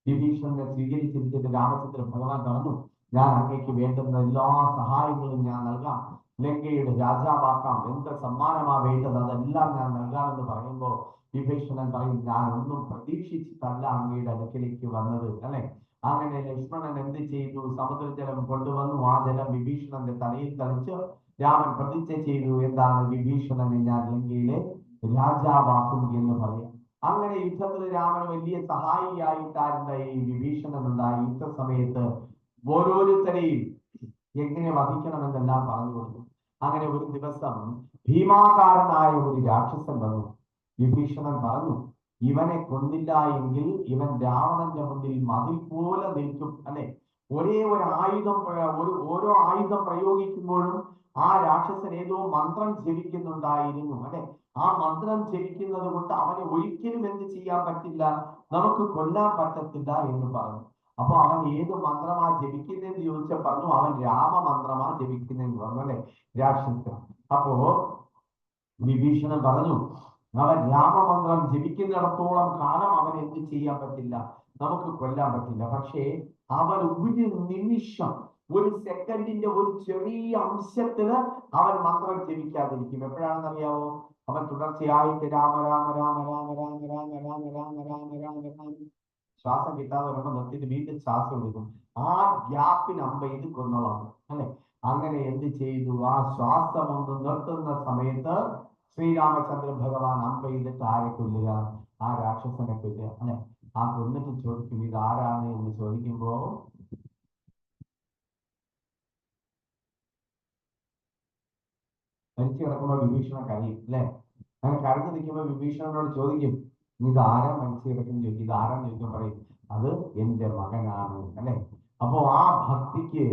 വിഭീഷണനെ സ്വീകരിച്ചിരിച്ചിട്ട് രാമചന്ദ്ര ഭഗവാൻ പറഞ്ഞു, ഞാൻ അങ്ങേക്ക് വേണ്ടുന്ന എല്ലാ സഹായങ്ങളും ഞാൻ നൽകാം, ലങ്കയുടെ രാജാവാക്കാം, എന്ത് സമ്മാനമാ വേണ്ടത് അതെല്ലാം ഞാൻ നൽകാമെന്ന് പറയുമ്പോ വിഭീഷണൻ പറയും, ഞാൻ ഒന്നും പ്രതീക്ഷിച്ചിട്ടല്ല അങ്ങയുടെ അടുക്കലേക്ക് വന്നത് അല്ലെ. അങ്ങനെ ലക്ഷ്മണൻ എന്ത് ചെയ്തു? സമുദ്രജലം കൊണ്ടുവന്നു. ആ ജലം വിഭീഷണന്റെ തലയിൽ തളിച്ച് രാമൻ പ്രതിജ്ഞ ചെയ്തു, എന്താണ്? വിഭീഷണനെ ഞാൻ ലങ്കയിലെ രാജാവാക്കും എന്ന് പറയും. അങ്ങനെ യുദ്ധത്തിൽ രാമന് വലിയ സഹായിയായിട്ടായിരുന്ന ഈ വിഭീഷണൻ ഉണ്ടായി. യുദ്ധ സമയത്ത് ഓരോരുത്തരെയും എങ്ങനെ വധിക്കണമെന്നെല്ലാം പറഞ്ഞു കൊടുത്തു. അങ്ങനെ ഒരു ദിവസം ഭീമാകാരനായ ഒരു രാക്ഷസൻ വന്നു. വിഭീഷണൻ പറഞ്ഞു, ഇവനെ കൊന്നില്ല എങ്കിൽ ഇവൻ രാവണന്റെ മുന്നിൽ മതിൽ പോലെ നിൽക്കും അല്ലെ. ഒരേ ഒരു ആയുധം ഓരോ ആയുധം പ്രയോഗിക്കുമ്പോഴും ആ രാക്ഷസൻ ഏതോ മന്ത്രം ജപിക്കുന്നുണ്ടായിരുന്നു അല്ലെ. ആ മന്ത്രം ജപിക്കുന്നത് കൊണ്ട് അവനെ ഒരിക്കലും എന്ത് ചെയ്യാൻ പറ്റില്ല, നമുക്ക് കൊല്ലാൻ പറ്റത്തില്ല എന്ന് പറഞ്ഞു. അപ്പൊ അവൻ ഏത് മന്ത്രമാ ജപിക്കുന്നതെന്ന് ചോദിച്ചാൽ പറഞ്ഞു, അവൻ രാമമന്ത്രമാ ജപിക്കുന്നതെന്ന് പറഞ്ഞു അല്ലെ രാക്ഷസൻ. അപ്പോ വിഭീഷണൻ പറഞ്ഞു, അവൻ രാമമന്ത്രം ജപിക്കുന്നിടത്തോളം കാലം അവൻ എന്ത് ചെയ്യാൻ പറ്റില്ല, നമുക്ക് കൊല്ലാൻ പറ്റില്ല. പക്ഷേ അവൻ ഒരു നിമിഷം, ഒരു സെക്കൻഡിന്റെ ഒരു ചെറിയ അംശത്തിന് അവൻ മന്ത്രം ജപിക്കാതിരിക്കും. എപ്പോഴാണെന്നറിയാവോ? അവൻ തുടർച്ചയായിട്ട് രാമ രാമ രാമ രാമ രാമ രാമ രാമ രാമ രാമ രാമ രാമ ശ്വാസം കിട്ടാതെ വരുമ്പോൾ നിർത്തിയിട്ട് വീണ്ടും ശ്വാസം എടുക്കും. ആ ഗ്യാപ്പിന് അമ്പ ഇത് കൊന്നോളാം അല്ലെ. അങ്ങനെ എന്ത് ചെയ്തു? ആ ശ്വാസം ഒന്ന് നിർത്തുന്ന സമയത്ത് ശ്രീരാമചന്ദ്ര ഭഗവാൻ അമ്പ ചെയ്തിട്ട് ആരെ കൊല്ലുക? ആ രാക്ഷസനെ കൊല്ലുക അല്ലെ. ആ കൊന്നിട്ട് ചോദിക്കും, ഇത് ആരാണ് എന്ന് ചോദിക്കുമ്പോ മരിച്ചു കിടക്കുമ്പോ വിഭീഷണൻ കരയും അല്ലെ. അങ്ങനെ കരഞ്ഞു നിൽക്കുമ്പോ വിഭീഷണനോട് ചോദിക്കും, ഇത് ആരാ മരിച്ചു കിടക്കുന്നു ചോദിക്കും. ഇത് ആരാന്ന് ചോദിക്കാൻ പറയും, അത് എന്റെ മകനാണ് അല്ലെ. അപ്പോ ആ ഭക്തിക്ക്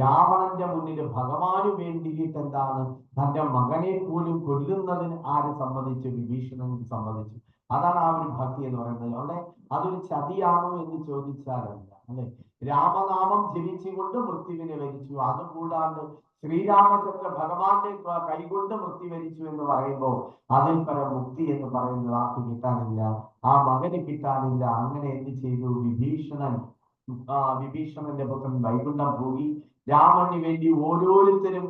രാവണന്റെ മുന്നിൽ ഭഗവാന് വേണ്ടിയിട്ട് എന്താണ്, തന്റെ മകനെ പോലും കൊല്ലുന്നതിന് ആര് സമ്മതിച്ചു? വിഭീഷണൻ സമ്മതിച്ചു. അതാണ് ആ ഒരു ഭക്തി എന്ന് പറയുന്നത്. അവിടെ അതൊരു ചതിയാണോ എന്ന് ചോദിച്ചാലല്ല അല്ലെ. രാമനാമം ജപിച്ചുകൊണ്ട് മൃത്യുവിനെ വരിച്ചു. അതുകൂടാണ്ട് ശ്രീരാമചന്ദ്ര ഭഗവാന്റെ കൈകൊണ്ട് മൃത്യു വരിച്ചു എന്ന് പറയുമ്പോൾ അതിൽ പരം മുക്തി എന്ന് പറയുന്നത് ആർക്ക് കിട്ടാനില്ല? ആ മകന് കിട്ടാനില്ല. അങ്ങനെ എന്ത് ചെയ്തു? വിഭീഷണന്റെ പുത്രൻ വൈകുണ്ഠം പോയി രാമന് വേണ്ടി ഓരോരുത്തരും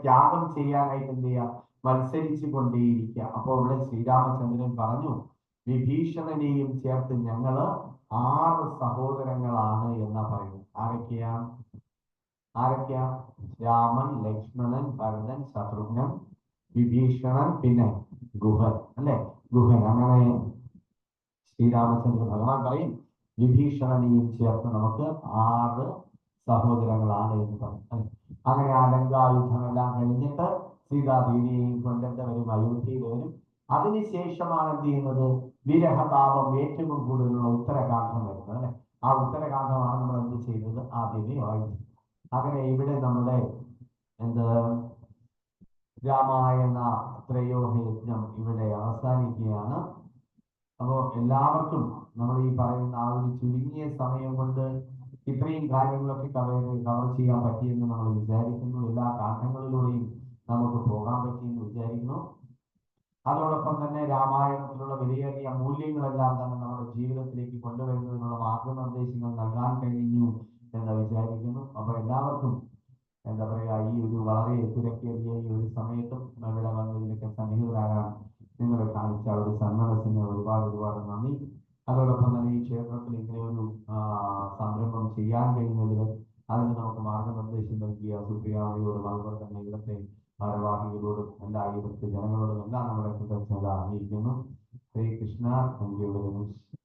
ത്യാഗം ചെയ്യാനായിട്ട് എന്ത് ചെയ്യാം? മത്സരിച്ചു കൊണ്ടേയിരിക്കുക. അപ്പൊ ഇവിടെ ശ്രീരാമചന്ദ്രൻ പറഞ്ഞു, വിഭീഷണനെയും ചേർത്ത് ഞങ്ങള് 6 സഹോദരങ്ങളാണ് എന്നാ പറയുന്നത്. ആരൊക്കെയാ? രാമൻ, ലക്ഷ്മണൻ, ഭരതൻ, ശത്രുഘ്നൻ, വിഭീഷണൻ, പിന്നെ ഗുഹൻ അല്ലെ. ഗുഹൻ. അങ്ങനെ ശ്രീരാമചന്ദ്ര ഭഗവാൻ പറയും, വിഭീഷണനെയും ചേർത്ത് നമുക്ക് 6 സഹോദരങ്ങളാണ് എന്ന് പറയും. അങ്ങനെ ആ ലങ്കായുധമെല്ലാം കഴിഞ്ഞിട്ട് സീതാദേവിയെയും കൊണ്ടിട്ട് വരും, അയോധ്യയിൽ വരും. അതിനുശേഷമാണ് എന്ത് ചെയ്യുന്നത്? വിരഹതാപം ഏറ്റവും കൂടുതലുള്ള ഉത്തരകാണ്ഡം വരുന്നത് അല്ലെ. ആ ഉത്തരകാണ്ഡമാണ് നമ്മൾ എന്ത് ചെയ്തത്? ആദ്യമേ വായിച്ചത്. അങ്ങനെ ഇവിടെ നമ്മുടെ എന്ത് രാമായണ ത്രയോഹയജ്ഞം ഇവിടെ അവസാനിക്കുകയാണ്. അപ്പോൾ എല്ലാവർക്കും നമ്മൾ ഈ പറയുന്ന ആ ഒരു ചുരുങ്ങിയ സമയം കൊണ്ട് ഇത്രയും കാര്യങ്ങളൊക്കെ കവർ ചെയ്യാൻ പറ്റിയെന്ന് നമ്മൾ വിചാരിക്കുന്നു. എല്ലാ കാണ്ഡങ്ങളിലൂടെയും നമുക്ക് പോകാൻ പറ്റിയെന്ന് വിചാരിക്കുന്നു. അതോടൊപ്പം തന്നെ രാമായണത്തിലുള്ള വിലയേറിയ മൂല്യങ്ങളെല്ലാം തന്നെ നമ്മുടെ ജീവിതത്തിലേക്ക് കൊണ്ടുവരുന്നതിനുള്ള മാർഗനിർദ്ദേശങ്ങൾ നൽകാൻ കഴിഞ്ഞു എന്ന് വിചാരിക്കുന്നു. അപ്പൊ എല്ലാവർക്കും എന്താ പറയുക, ഈ ഒരു വളരെ തിരക്കേറിയ ഈ ഒരു സമയത്തും ഇവിടെ വന്നതിലൊക്കെ സന്നിഹിതരാകാൻ നിങ്ങൾ കാണിച്ച ഒരു സന്മനസ്സിന് ഒരുപാട് ഒരുപാട് നന്ദി. അതോടൊപ്പം തന്നെ ഈ ക്ഷേത്രത്തിൽ ഇങ്ങനെ ഒരു സംരംഭം ചെയ്യാൻ കഴിയുന്നതിൽ അതിന് നമുക്ക് മാർഗനിർദ്ദേശം നൽകിയ സുപ്രിയാമയോടും അതുപോലെ തന്നെ ഇവിടുത്തെ ഭാരവാഹികളോടും എല്ലാ ഇവിടുത്തെ ജനങ്ങളോടും എല്ലാം നമ്മുടെ കൃതജ്ഞത അറിയിക്കുന്നു. Hare Krishna. Thank you very much.